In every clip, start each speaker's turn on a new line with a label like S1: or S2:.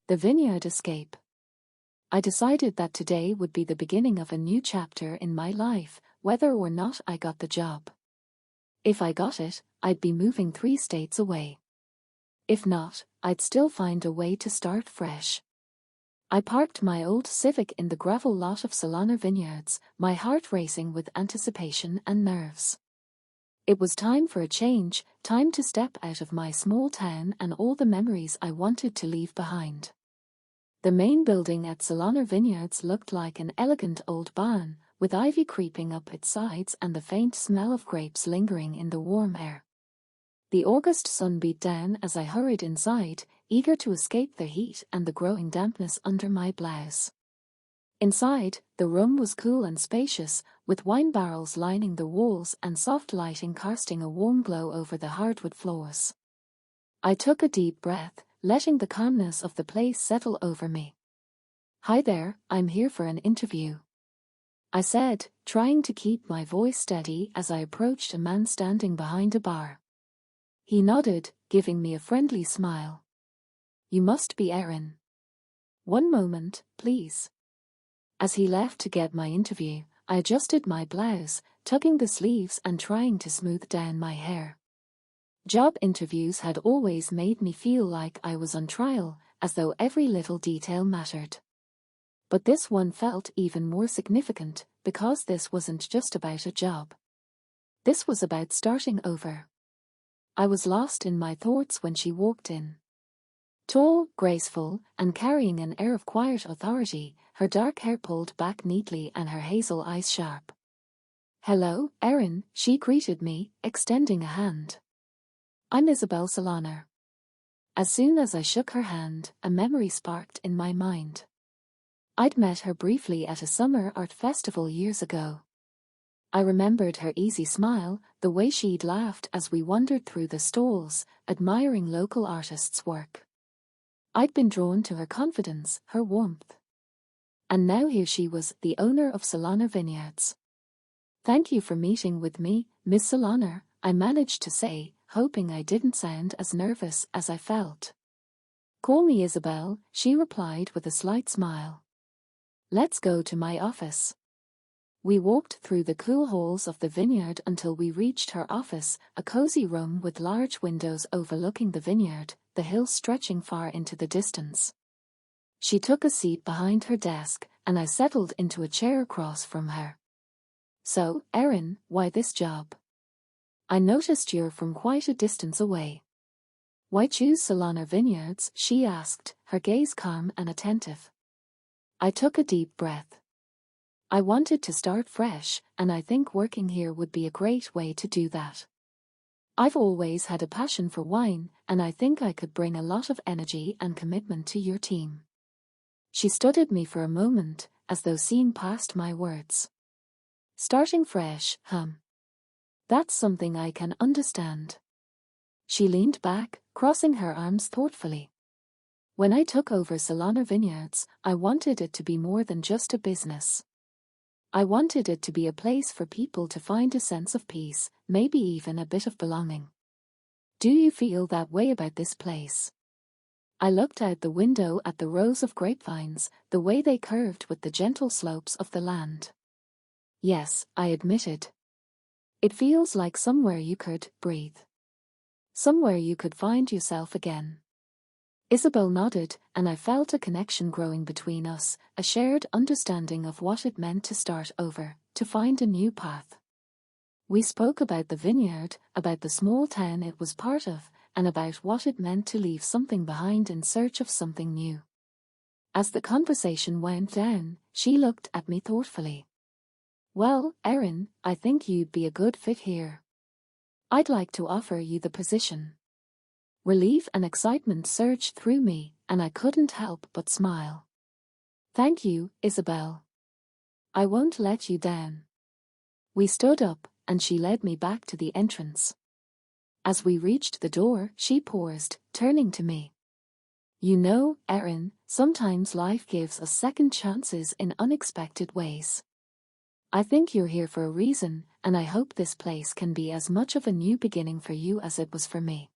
S1: The Vineyard escape. I decided that today would be the beginning of a new chapter in my life, whether or not I got the job. If I got it, I'd be moving 3 states away. If not, I'd still find a way to start fresh. I parked my old Civic in the gravel lot of Solana Vineyards, my heart racing with anticipation and nerves. It was time for a change, time to step out of my small town and all the memories I wanted to leave behind. The main building at Solana Vineyards looked like an elegant old barn, with ivy creeping up its sides and the faint smell of grapes lingering in the warm air. The August sun beat down as I hurried inside, eager to escape the heat and the growing dampness under my blouse. Inside, the room was cool and spacious, with wine barrels lining the walls and soft lighting casting a warm glow over the hardwood floors. I took a deep breath, letting the calmness of the place settle over me. "Hi there, I'm here for an interview," I said, trying to keep my voice steady as I approached a man standing behind a bar. He nodded, giving me a friendly smile. "You must be Erin. One moment, please." As he left to get my interview, I adjusted my blouse, tucking the sleeves and trying to smooth down my hair. Job interviews had always made me feel like I was on trial, as though every little detail mattered. But this one felt even more significant, because this wasn't just about a job. This was about starting over. I was lost in my thoughts when she walked in. Tall, graceful, and carrying an air of quiet authority, her dark hair pulled back neatly and her hazel eyes sharp. "Hello, Erin," she greeted me, extending a hand. "I'm Isabel Solana." As soon as I shook her hand, a memory sparked in my mind. I'd met her briefly at a summer art festival years ago. I remembered her easy smile, the way she'd laughed as we wandered through the stalls, admiring local artists' work. I'd been drawn to her confidence, her warmth. And now here she was, the owner of Solana Vineyards. "Thank you for meeting with me, Miss Solana," I managed to say, hoping I didn't sound as nervous as I felt. "Call me Isabel," she replied with a slight smile. "Let's go to my office." We walked through the cool halls of the vineyard until we reached her office, a cozy room with large windows overlooking the vineyard, the hills stretching far into the distance. She took a seat behind her desk, and I settled into a chair across from her. "So, Erin, why this job? I noticed you're from quite a distance away." "Why choose Solana Vineyards?" she asked, her gaze calm and attentive. I took a deep breath. I wanted to start fresh, and I think working here would be a great way to do that. I've always had a passion for wine, and I think I could bring a lot of energy and commitment to your team. She studied me for a moment, as though seeing past my words. "Starting fresh, That's something I can understand." She leaned back, crossing her arms thoughtfully. "When I took over Solana Vineyards, I wanted it to be more than just a business. I wanted it to be a place for people to find a sense of peace, maybe even a bit of belonging. Do you feel that way about this place?" I looked out the window at the rows of grapevines, the way they curved with the gentle slopes of the land. "Yes," I admitted. "It feels like somewhere you could breathe. Somewhere you could find yourself again." Isabel nodded, and I felt a connection growing between us, a shared understanding of what it meant to start over, to find a new path. We spoke about the vineyard, about the small town it was part of, and about what it meant to leave something behind in search of something new. As the conversation went down, she looked at me thoughtfully. "Well, Erin, I think you'd be a good fit here. I'd like to offer you the position." Relief and excitement surged through me, and I couldn't help but smile. "Thank you, Isabel. I won't let you down." We stood up, and she led me back to the entrance. As we reached the door, she paused, turning to me. "You know, Erin, sometimes life gives us second chances in unexpected ways. I think you're here for a reason, and I hope this place can be as much of a new beginning for you as it was for me."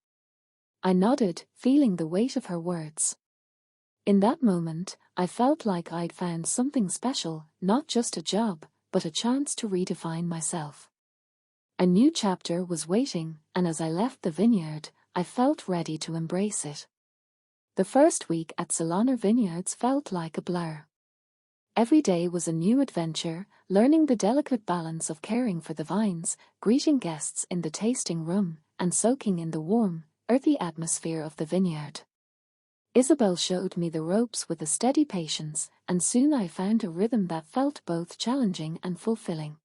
S1: I nodded, feeling the weight of her words. In that moment, I felt like I'd found something special, not just a job, but a chance to redefine myself. A new chapter was waiting, and as I left the vineyard, I felt ready to embrace it. The first week at Solana Vineyards felt like a blur. Every day was a new adventure, learning the delicate balance of caring for the vines, greeting guests in the tasting room, and soaking in the warm, earthy atmosphere of the vineyard. Isabel showed me the ropes with a steady patience, and soon I found a rhythm that felt both challenging and fulfilling.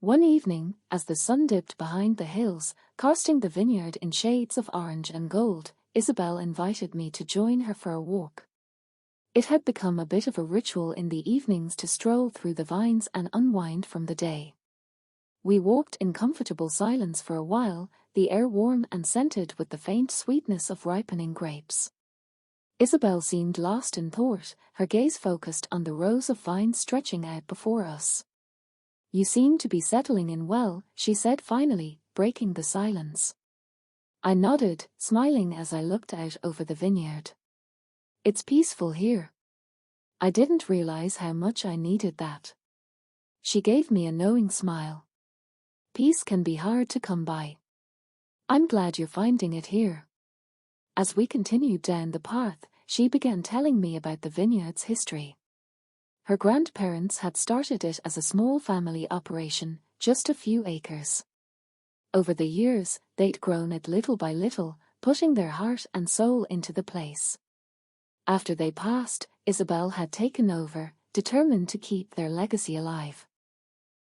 S1: One evening, as the sun dipped behind the hills, casting the vineyard in shades of orange and gold, Isabel invited me to join her for a walk. It had become a bit of a ritual in the evenings to stroll through the vines and unwind from the day. We walked in comfortable silence for a while, the air warm and scented with the faint sweetness of ripening grapes. Isabel seemed lost in thought, her gaze focused on the rows of vines stretching out before us. "You seem to be settling in well," she said finally, breaking the silence. I nodded, smiling as I looked out over the vineyard. "It's peaceful here." I didn't realize how much I needed that. She gave me a knowing smile. "Peace can be hard to come by. I'm glad you're finding it here." As we continued down the path, she began telling me about the vineyard's history. Her grandparents had started it as a small family operation, just a few acres. Over the years, they'd grown it little by little, putting their heart and soul into the place. After they passed, Isabel had taken over, determined to keep their legacy alive.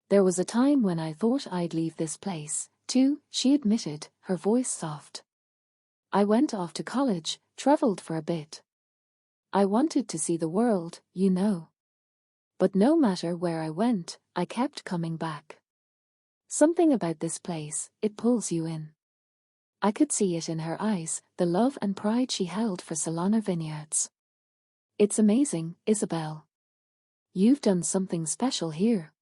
S1: "There was a time when I thought I'd leave this place, too," she admitted, her voice soft. "I went off to college, traveled for a bit. I wanted to see the world, you know. But no matter where I went, I kept coming back. Something about this place, it pulls you in." I could see it in her eyes, the love and pride she held for Solana Vineyards. "It's amazing, Isabel. You've done something special here."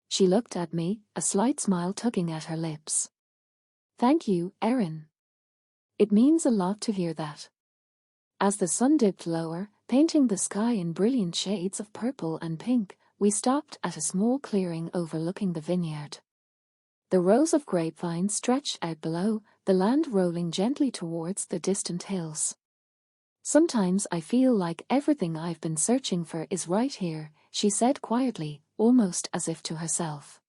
S1: She looked at me, a slight smile tugging at her lips. "Thank you, Erin. It means a lot to hear that." As the sun dipped lower, painting the sky in brilliant shades of purple and pink, we stopped at a small clearing overlooking the vineyard. The rows of grapevines stretched out below, the land rolling gently towards the distant hills. "Sometimes I feel like everything I've been searching for is right here," she said quietly, almost as if to herself.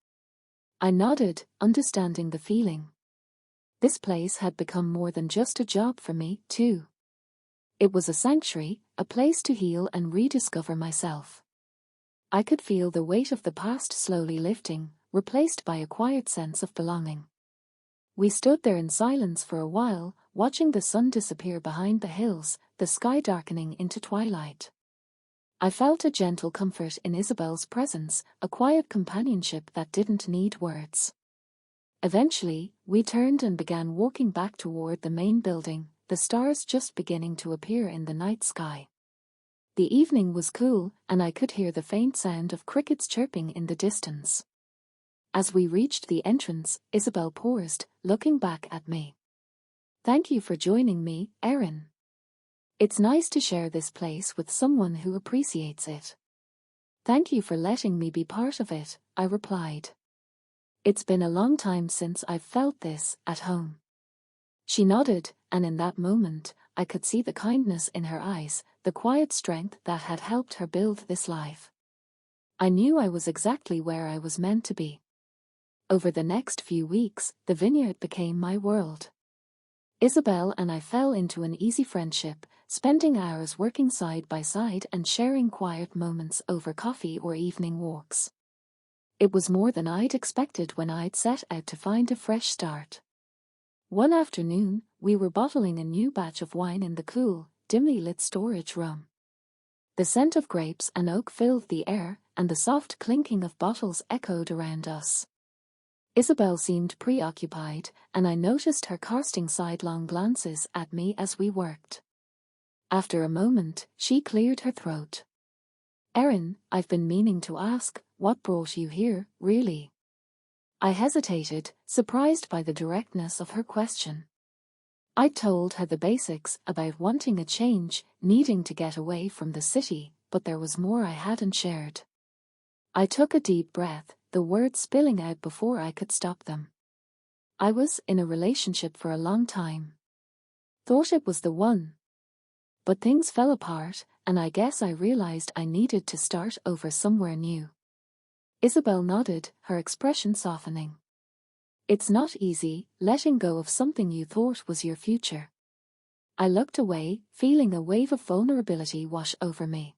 S1: I nodded, understanding the feeling. This place had become more than just a job for me, too. It was a sanctuary, a place to heal and rediscover myself. I could feel the weight of the past slowly lifting, replaced by a quiet sense of belonging. We stood there in silence for a while, watching the sun disappear behind the hills, the sky darkening into twilight. I felt a gentle comfort in Isabel's presence, a quiet companionship that didn't need words. Eventually, we turned and began walking back toward the main building, the stars just beginning to appear in the night sky. The evening was cool, and I could hear the faint sound of crickets chirping in the distance. As we reached the entrance, Isabel paused, looking back at me. "Thank you for joining me, Erin. It's nice to share this place with someone who appreciates it." "Thank you for letting me be part of it," I replied. "It's been a long time since I've felt this, at home." She nodded, and in that moment, I could see the kindness in her eyes, the quiet strength that had helped her build this life. I knew I was exactly where I was meant to be. Over the next few weeks, the vineyard became my world. Isabel and I fell into an easy friendship, spending hours working side by side and sharing quiet moments over coffee or evening walks. It was more than I'd expected when I'd set out to find a fresh start. One afternoon, we were bottling a new batch of wine in the cool, dimly lit storage room. The scent of grapes and oak filled the air, and the soft clinking of bottles echoed around us. Isabel seemed preoccupied, and I noticed her casting sidelong glances at me as we worked. After a moment, she cleared her throat. "Erin, I've been meaning to ask, what brought you here, really?" I hesitated, surprised by the directness of her question. I told her the basics about wanting a change, needing to get away from the city, but there was more I hadn't shared. I took a deep breath, the words spilling out before I could stop them. I was in a relationship for a long time. Thought it was the one. But things fell apart, and I guess I realized I needed to start over somewhere new. Isabel nodded, her expression softening. It's not easy, letting go of something you thought was your future. I looked away, feeling a wave of vulnerability wash over me.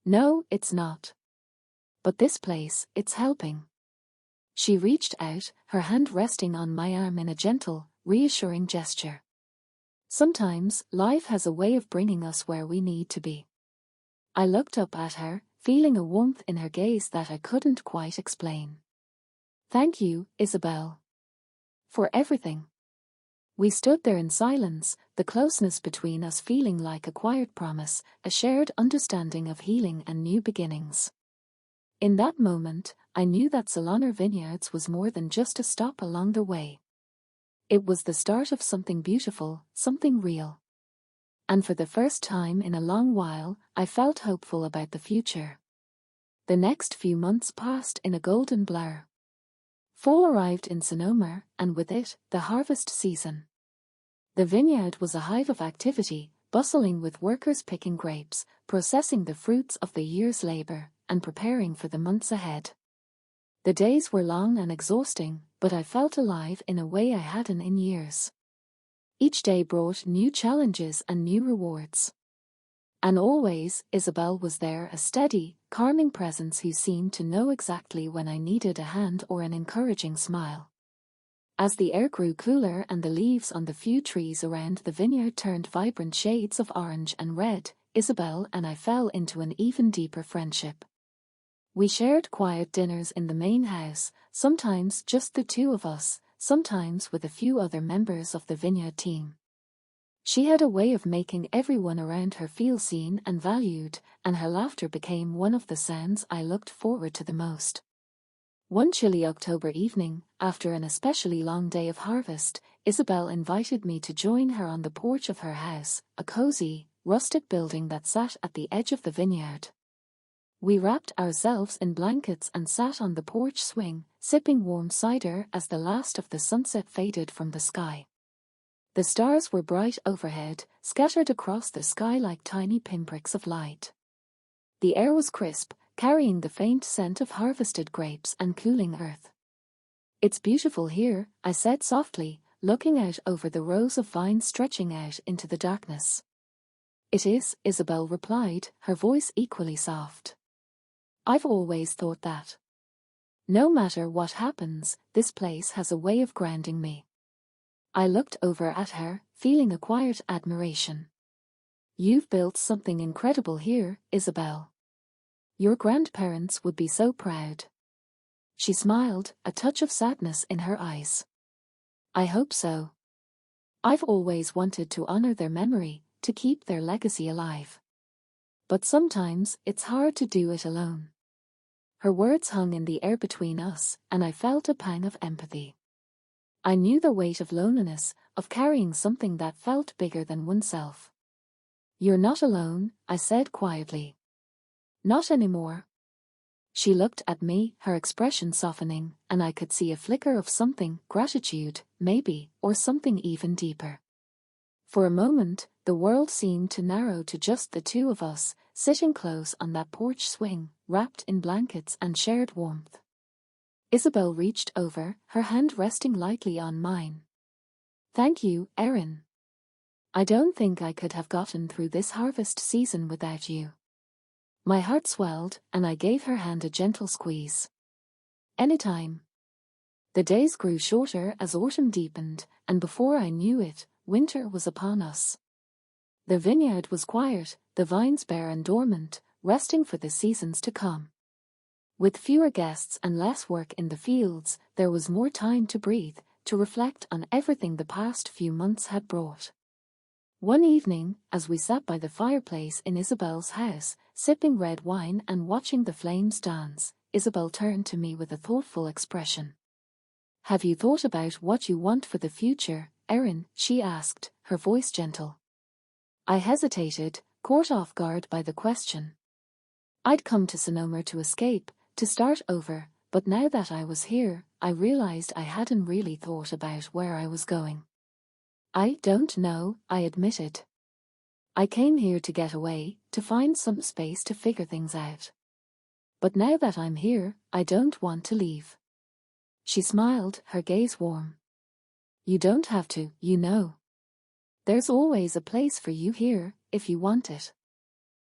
S1: No, it's not. But this place, it's helping. She reached out, her hand resting on my arm in a gentle, reassuring gesture. Sometimes, life has a way of bringing us where we need to be. I looked up at her, feeling a warmth in her gaze that I couldn't quite explain. Thank you, Isabel. For everything. We stood there in silence, the closeness between us feeling like a quiet promise, a shared understanding of healing and new beginnings. In that moment, I knew that Solana Vineyards was more than just a stop along the way. It was the start of something beautiful, something real. And for the first time in a long while, I felt hopeful about the future. The next few months passed in a golden blur. Fall arrived in Sonoma, and with it, the harvest season. The vineyard was a hive of activity, bustling with workers picking grapes, processing the fruits of the year's labor, and preparing for the months ahead. The days were long and exhausting, but I felt alive in a way I hadn't in years. Each day brought new challenges and new rewards. And always, Isabel was there, a steady, calming presence who seemed to know exactly when I needed a hand or an encouraging smile. As the air grew cooler and the leaves on the few trees around the vineyard turned vibrant shades of orange and red, Isabel and I fell into an even deeper friendship. We shared quiet dinners in the main house, sometimes just the two of us, sometimes with a few other members of the vineyard team. She had a way of making everyone around her feel seen and valued, and her laughter became one of the sounds I looked forward to the most. One chilly October evening, after an especially long day of harvest, Isabel invited me to join her on the porch of her house, a cozy, rustic building that sat at the edge of the vineyard. We wrapped ourselves in blankets and sat on the porch swing, sipping warm cider as the last of the sunset faded from the sky. The stars were bright overhead, scattered across the sky like tiny pinpricks of light. The air was crisp, carrying the faint scent of harvested grapes and cooling earth. It's beautiful here, I said softly, looking out over the rows of vines stretching out into the darkness. It is, Isabel replied, her voice equally soft. I've always thought that. No matter what happens, this place has a way of grounding me. I looked over at her, feeling a quiet admiration. You've built something incredible here, Isabel. Your grandparents would be so proud. She smiled, a touch of sadness in her eyes. I hope so. I've always wanted to honor their memory, to keep their legacy alive. But sometimes it's hard to do it alone. Her words hung in the air between us, and I felt a pang of empathy. I knew the weight of loneliness, of carrying something that felt bigger than oneself. You're not alone, I said quietly. Not anymore. She looked at me, her expression softening, and I could see a flicker of something, gratitude, maybe, or something even deeper. For a moment, the world seemed to narrow to just the two of us, sitting close on that porch swing, wrapped in blankets and shared warmth. Isabel reached over, her hand resting lightly on mine. Thank you, Erin. I don't think I could have gotten through this harvest season without you. My heart swelled, and I gave her hand a gentle squeeze. Anytime. The days grew shorter as autumn deepened, and before I knew it, winter was upon us. The vineyard was quiet, the vines bare and dormant, resting for the seasons to come. With fewer guests and less work in the fields, there was more time to breathe, to reflect on everything the past few months had brought. One evening, as we sat by the fireplace in Isabel's house, sipping red wine and watching the flames dance, Isabel turned to me with a thoughtful expression. Have you thought about what you want for the future, Erin?" she asked, her voice gentle. I hesitated, caught off guard by the question. I'd come to Sonoma to escape, to start over, but now that I was here, I realized I hadn't really thought about where I was going. "I don't know," I admitted. "I came here to get away, to find some space to figure things out. But now that I'm here, I don't want to leave." She smiled, her gaze warm. "You don't have to, you know. There's always a place for you here, if you want it."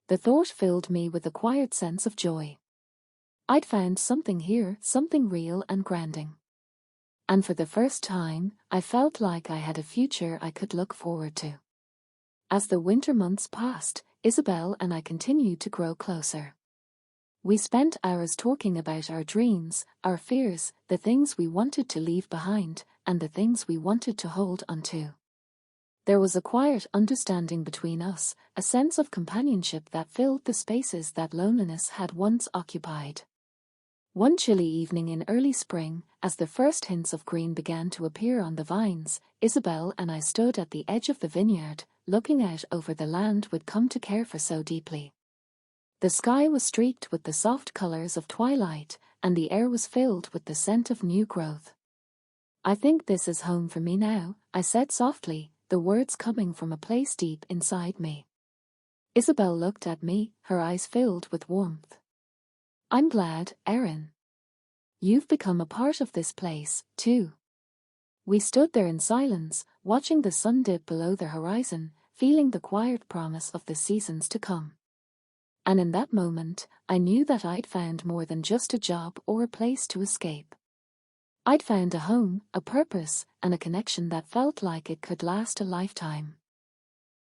S1: The thought filled me with a quiet sense of joy. I'd found something here, something real and grounding. And for the first time, I felt like I had a future I could look forward to. As the winter months passed, Isabel and I continued to grow closer. We spent hours talking about our dreams, our fears, the things we wanted to leave behind, and the things we wanted to hold onto. There was a quiet understanding between us, a sense of companionship that filled the spaces that loneliness had once occupied. One chilly evening in early spring, as the first hints of green began to appear on the vines, Isabel and I stood at the edge of the vineyard, looking out over the land we'd come to care for so deeply. The sky was streaked with the soft colors of twilight, and the air was filled with the scent of new growth. "I think this is home for me now," I said softly, the words coming from a place deep inside me. Isabel looked at me, her eyes filled with warmth. "I'm glad, Erin. You've become a part of this place, too." We stood there in silence, watching the sun dip below the horizon, feeling the quiet promise of the seasons to come. And in that moment, I knew that I'd found more than just a job or a place to escape. I'd found a home, a purpose, and a connection that felt like it could last a lifetime.